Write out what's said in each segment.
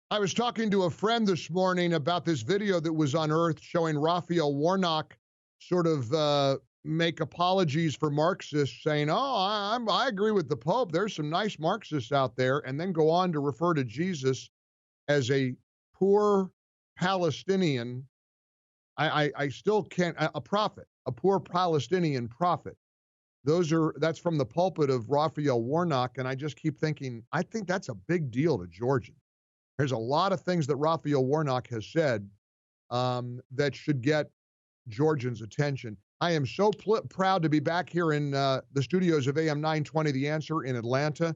I was talking to a friend this morning about this video that was unearthed showing Raphael Warnock sort of make apologies for Marxists, saying, "Oh, I agree with the Pope. There's some nice Marxists out there," and then go on to refer to Jesus as a poor Palestinian. I still can't a prophet, a poor Palestinian prophet. That's from the pulpit of Raphael Warnock, and I just keep thinking, I think that's a big deal to Georgians. There's a lot of things that Raphael Warnock has said that should get Georgians' attention. I am so proud to be back here in the studios of AM 920 The Answer in Atlanta,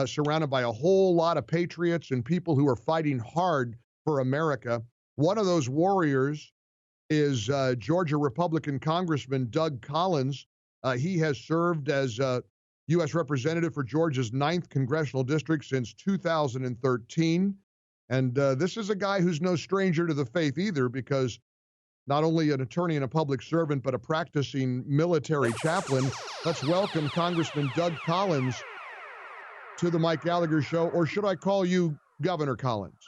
surrounded by a whole lot of patriots and people who are fighting hard for America. One of those warriors is Georgia Republican Congressman Doug Collins. He has served as U.S. Representative for Georgia's 9th Congressional District since 2013. And this is a guy who's no stranger to the faith either, because not only an attorney and a public servant, but a practicing military chaplain. Let's welcome Congressman Doug Collins to the Mike Gallagher Show, or should I call you Governor Collins?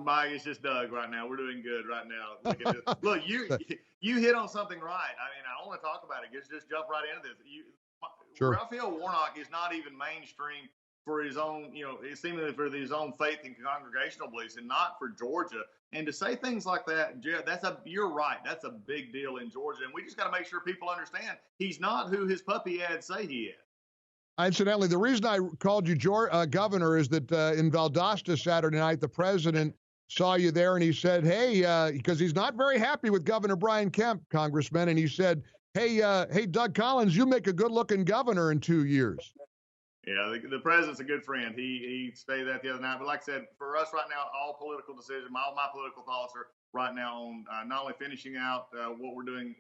Mike, it's just Doug right now. We're doing good right now. Look, you hit on something right. I mean, I want to talk about it. Just jump right into this. Sure. Raphael Warnock is not even mainstream for his own, seemingly for his own faith and congregational beliefs, and not for Georgia. And to say things like that, you're right. That's a big deal in Georgia, and we just got to make sure people understand he's not who his puppy ads say he is. Incidentally, the reason I called you governor is that in Valdosta Saturday night, the president saw you there, and he said, "Hey," because he's not very happy with Governor Brian Kemp, Congressman, and he said, "Hey, Doug Collins, you make a good-looking governor in 2 years." Yeah, the president's a good friend. He stated that the other night. But like I said, for us right now, all political decisions, all my political thoughts are right now on not only finishing out what we're doing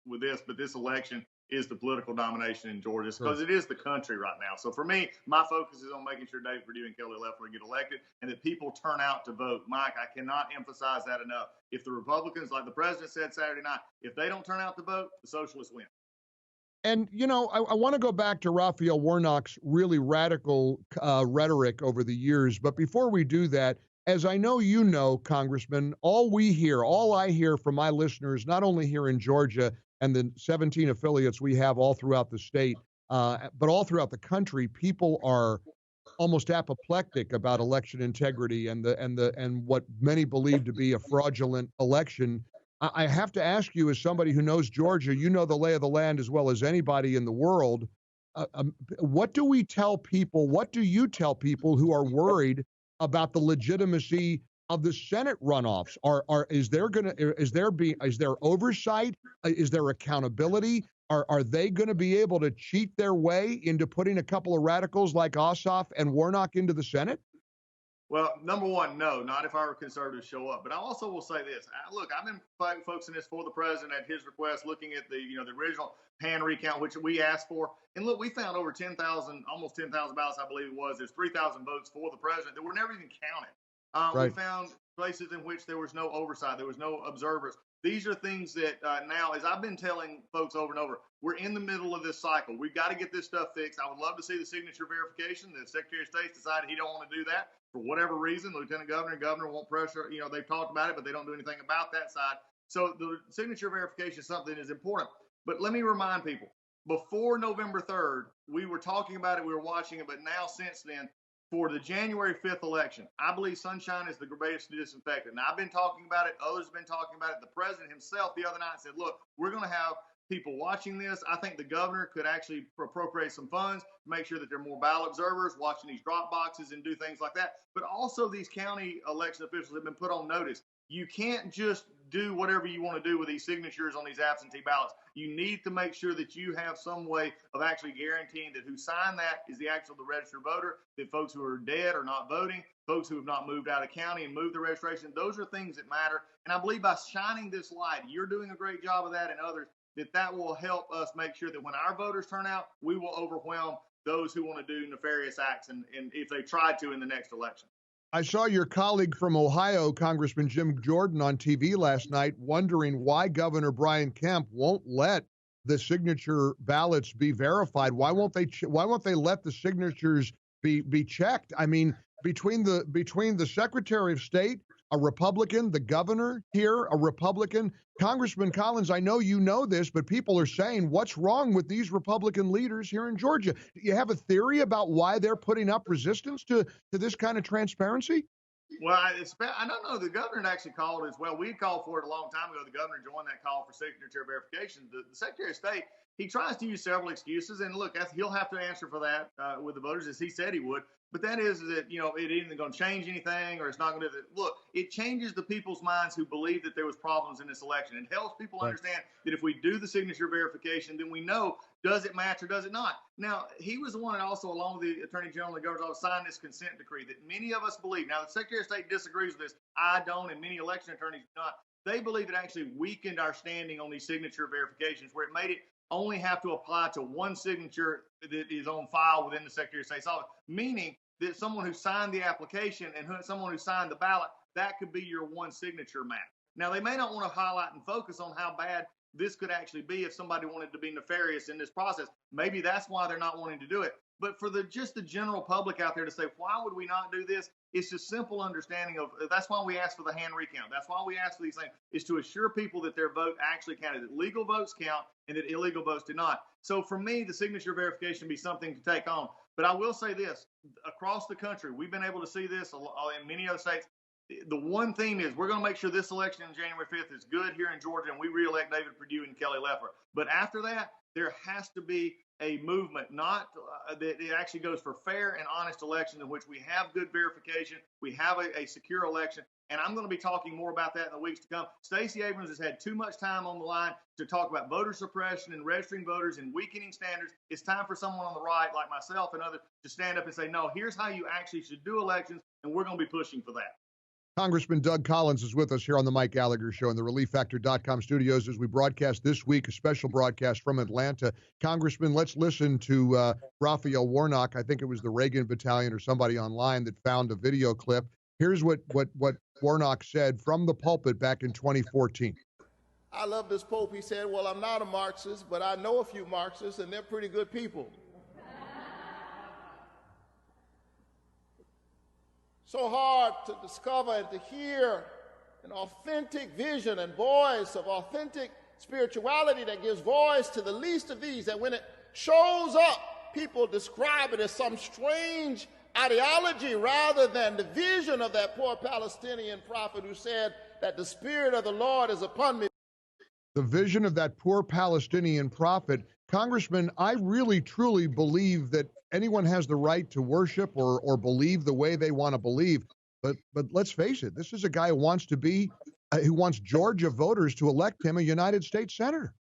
with this, but this election is the political domination in Georgia, because it is the country right now. So for me, my focus is on making sure David Perdue and Kelly Loeffler get elected and that people turn out to vote. Mike, I cannot emphasize that enough. If the Republicans, like the president said Saturday night, if they don't turn out to vote, the socialists win. And, I want to go back to Raphael Warnock's really radical rhetoric over the years. But before we do that, as I know you know, Congressman, all I hear from my listeners, not only here in Georgia and the 17 affiliates we have all throughout the state, but all throughout the country, people are almost apoplectic about election integrity and what many believe to be a fraudulent election. I have to ask you, as somebody who knows Georgia, you know the lay of the land as well as anybody in the world. What do we tell people? What do you tell people who are worried about the legitimacy of the Senate runoffs? Is there oversight? Is there accountability? Are they going to be able to cheat their way into putting a couple of radicals like Ossoff and Warnock into the Senate? Well, number one, no, not if our conservatives show up. But I also will say this. Look, I've been focusing this for the president at his request, looking at the original hand recount, which we asked for. And look, we found over 10,000, almost 10,000 ballots, I believe it was. There's 3,000 votes for the president that were never even counted. Right. We found places in which there was no oversight. There was no observers. These are things that now, as I've been telling folks over and over, we're in the middle of this cycle. We've got to get this stuff fixed. I would love to see the signature verification. The Secretary of State decided he don't want to do that for whatever reason. Lieutenant Governor and Governor won't pressure. They've talked about it, but they don't do anything about that side. So the signature verification is something that is important. But let me remind people, before November 3rd, we were talking about it, we were watching it, but now since then, for the January 5th election, I believe sunshine is the greatest disinfectant. Now, I've been talking about it. Others have been talking about it. The president himself the other night said, look, we're going to have people watching this. I think the governor could actually appropriate some funds to make sure that there are more ballot observers watching these drop boxes and do things like that. But also these county election officials have been put on notice. You can't just do whatever you want to do with these signatures on these absentee ballots. You need to make sure that you have some way of actually guaranteeing that who signed that is the registered voter, that folks who are dead are not voting, folks who have not moved out of county and moved the registration. Those are things that matter. And I believe by shining this light, you're doing a great job of that, and others, that will help us make sure that when our voters turn out, we will overwhelm those who want to do nefarious acts and if they tried to in the next election. I saw your colleague from Ohio, Congressman Jim Jordan, on TV last night wondering why Governor Brian Kemp won't let the signature ballots be verified. Why won't they let the signatures be checked. I mean, between the Secretary of State, a Republican, the governor here, a Republican, Congressman Collins, I know you know this, but people are saying, what's wrong with these Republican leaders here in Georgia? Do you have a theory about why they're putting up resistance to this kind of transparency? Well, I don't know. The governor actually called as well. We called for it a long time ago. The governor joined that call for signature verification. The Secretary of State, he tries to use several excuses, and look, he'll have to answer for that with the voters, as he said he would. But that is that, it isn't going to change anything, or it's not going to look. It changes the people's minds who believe that there was problems in this election. It helps people understand that if we do the signature verification, then we know, does it match or does it not? Now, he was the one that also, along with the Attorney General and the Governor's Office, signed this consent decree that many of us believe. Now, the Secretary of State disagrees with this. I don't, and many election attorneys do not. They believe it actually weakened our standing on these signature verifications, where it made it only have to apply to one signature that is on file within the Secretary of State's office, meaning that someone who signed the application and someone who signed the ballot, that could be your one signature match. Now, they may not want to highlight and focus on how bad this could actually be if somebody wanted to be nefarious in this process. Maybe that's why they're not wanting to do it. But for just the general public out there to say, why would we not do this? It's just simple understanding of, that's why we ask for the hand recount. That's why we ask for these things, is to assure people that their vote actually counted, that legal votes count and that illegal votes do not. So for me, the signature verification be something to take on. But I will say this, across the country, we've been able to see this in many other states. The one theme is we're going to make sure this election on January 5th is good here in Georgia, and we reelect David Perdue and Kelly Loeffler. But after that, there has to be a movement, not that it actually goes for fair and honest elections in which we have good verification, we have a secure election. And I'm going to be talking more about that in the weeks to come. Stacey Abrams has had too much time on the line to talk about voter suppression and registering voters and weakening standards. It's time for someone on the right, like myself and others, to stand up and say, no, here's how you actually should do elections, and we're going to be pushing for that. Congressman Doug Collins is with us here on the Mike Gallagher Show in the ReliefFactor.com studios as we broadcast this week, a special broadcast from Atlanta. Congressman, let's listen to Raphael Warnock. I think it was the Reagan Battalion or somebody online that found a video clip. Here's what Warnock said from the pulpit back in 2014. I love this Pope. He said, well, I'm not a Marxist, but I know a few Marxists, and they're pretty good people. So hard to discover and to hear an authentic vision and voice of authentic spirituality that gives voice to the least of these, that when it shows up, people describe it as some strange ideology rather than the vision of that poor Palestinian prophet who said that the Spirit of the Lord is upon me. The vision of that poor Palestinian prophet. Congressman, I really truly believe that anyone has the right to worship or believe the way they want to believe. But let's face it, this is a guy who wants Georgia voters to elect him a United States senator.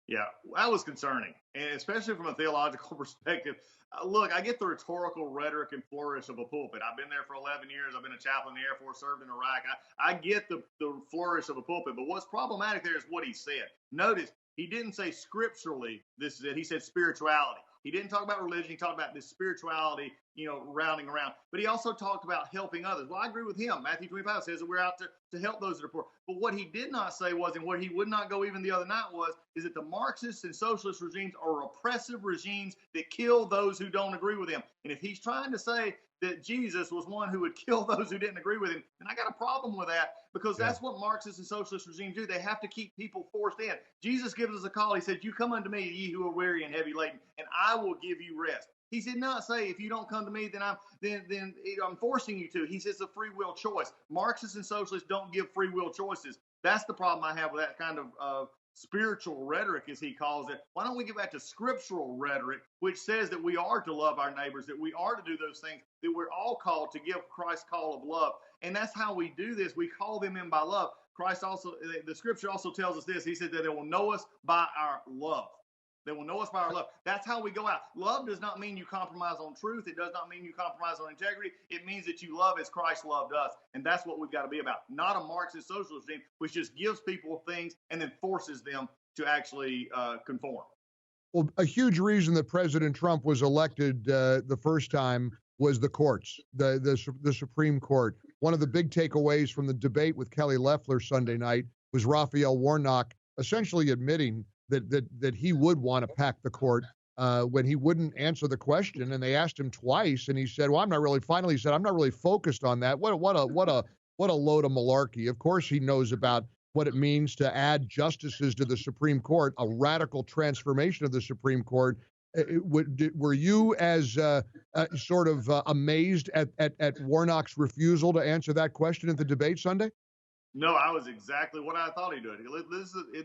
Yeah, that was concerning, and especially from a theological perspective. Look, I get the rhetorical rhetoric and flourish of a pulpit. I've been there for 11 years. I've been a chaplain in the Air Force, served in Iraq. I get the flourish of a pulpit, but what's problematic there is what he said. Notice, he didn't say scripturally, this is it. He said spirituality. He didn't talk about religion. He talked about this spirituality, rounding around. But he also talked about helping others. Well, I agree with him. Matthew 25 says that we're out to help those that are poor. But what he did not say was, and what he would not go even the other night was, is that the Marxists and socialist regimes are oppressive regimes that kill those who don't agree with him. And if he's trying to say that Jesus was one who would kill those who didn't agree with him, then I got a problem with that, because that's what Marxists and socialist regimes do. They have to keep people forced in. Jesus gives us a call. He said, you come unto me, ye who are weary and heavy laden, and I will give you rest. He did not say, if you don't come to me, then I'm forcing you to. He says it's a free will choice. Marxists and socialists don't give free will choices. That's the problem I have with that kind of spiritual rhetoric, as he calls it. Why don't we get back to scriptural rhetoric, which says that we are to love our neighbors, that we are to do those things, that we're all called to give Christ's call of love. And that's how we do this. We call them in by love. Christ also, the scripture also tells us this. He said that they will know us by our love. They will know us by our love. That's how we go out. Love does not mean you compromise on truth. It does not mean you compromise on integrity. It means that you love as Christ loved us. And that's what we've got to be about. Not a Marxist socialist regime, which just gives people things and then forces them to actually conform. Well, a huge reason that President Trump was elected the first time was the courts, the Supreme Court. One of the big takeaways from the debate with Kelly Loeffler Sunday night was Raphael Warnock essentially admitting that he would want to pack the court. when he wouldn't answer the question, and they asked him twice, and he said, "Well, I'm not really." Finally, he said, "I'm not really focused on that." What a load of malarkey. Of course, he knows about what it means to add justices to the Supreme Court, a radical transformation of the Supreme Court. Were you as sort of amazed at Warnock's refusal to answer that question at the debate Sunday? No, I was exactly what I thought he'd do.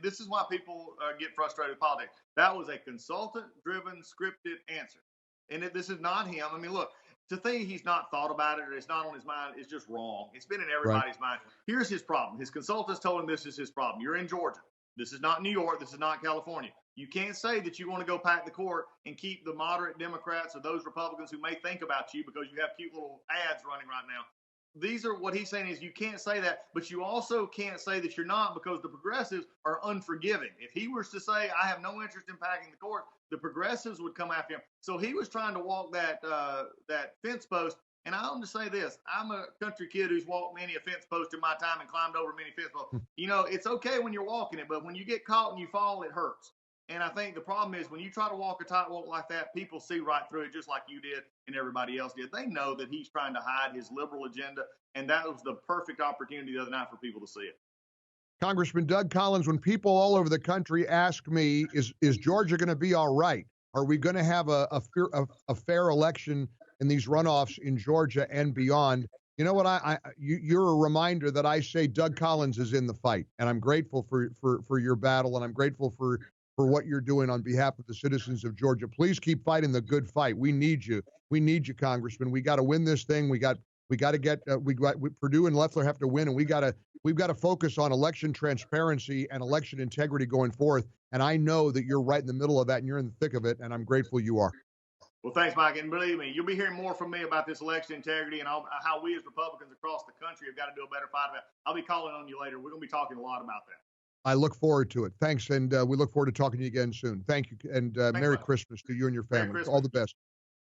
This is why people get frustrated with politics. That was a consultant-driven, scripted answer. And this is not him. I mean, look, to think he's not thought about it or it's not on his mind is just wrong. It's been in everybody's mind. Here's his problem. His consultants told him this is his problem. You're in Georgia. This is not New York. This is not California. You can't say that you want to go pack the court and keep the moderate Democrats or those Republicans who may think about you because you have cute little ads running right now. These are what he's saying is you can't say that, but you also can't say that you're not because the progressives are unforgiving. If he was to say, I have no interest in packing the court, the progressives would come after him. So he was trying to walk that fence post. And I'll just say this. I'm a country kid who's walked many a fence post in my time and climbed over many fence posts. You know, it's okay when you're walking it, but when you get caught and you fall, it hurts. And I think the problem is when you try to walk a tightrope like that, people see right through it just like you did and everybody else did. They know that he's trying to hide his liberal agenda, and that was the perfect opportunity the other night for people to see it. Congressman Doug Collins, when people all over the country ask me, is Georgia going to be all right? Are we going to have a fair election in these runoffs in Georgia and beyond? You know what? You're a reminder that I say Doug Collins is in the fight, and I'm grateful for your battle, and I'm grateful for what you're doing on behalf of the citizens of Georgia. Please keep fighting the good fight. We need you. We need you, Congressman. We got to win this thing. We got to get Purdue and Loeffler have to win, and we've got to focus on election transparency and election integrity going forth. And I know that you're right in the middle of that, and you're in the thick of it, and I'm grateful you are. Well, thanks, Mike. And believe me, you'll be hearing more from me about this election integrity and how we as Republicans across the country have got to do a better fight about it. I'll be calling on you later. We're going to be talking a lot about that. I look forward to it. Thanks, and we look forward to talking to you again soon. Thank you, and Merry Christmas to you and your family. All the best.